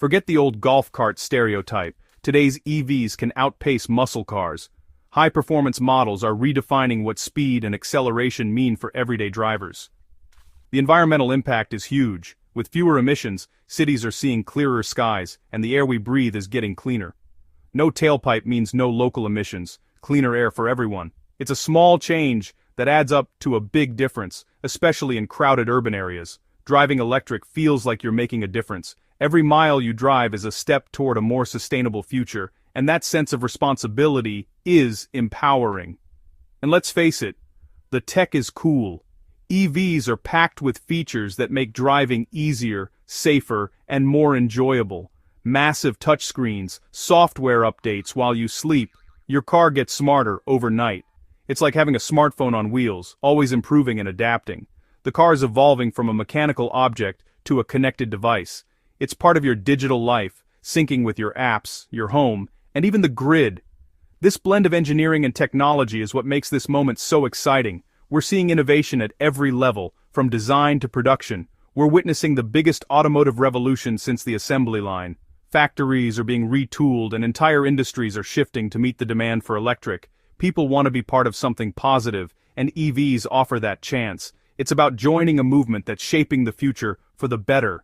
Forget the old golf cart stereotype. Today's EVs can outpace muscle cars. High-performance models are redefining what speed and acceleration mean for everyday drivers. The environmental impact is huge. With fewer emissions, cities are seeing clearer skies, and the air we breathe is getting cleaner. No tailpipe means no local emissions, cleaner air for everyone. It's a small change that adds up to a big difference, especially in crowded urban areas. Driving electric feels like you're making a difference. Every mile you drive is a step toward a more sustainable future, and that sense of responsibility is empowering. And let's face it, the tech is cool. EVs are packed with features that make driving easier, safer, and more enjoyable. Massive touchscreens, software updates while you sleep. Your car gets smarter overnight. It's like having a smartphone on wheels, always improving and adapting. The car is evolving from a mechanical object to a connected device. It's part of your digital life, syncing with your apps, your home, and even the grid. This blend of engineering and technology is what makes this moment so exciting. We're seeing innovation at every level, from design to production. We're witnessing the biggest automotive revolution since the assembly line. Factories are being retooled and entire industries are shifting to meet the demand for electric. People want to be part of something positive, and EVs offer that chance. It's about joining a movement that's shaping the future for the better,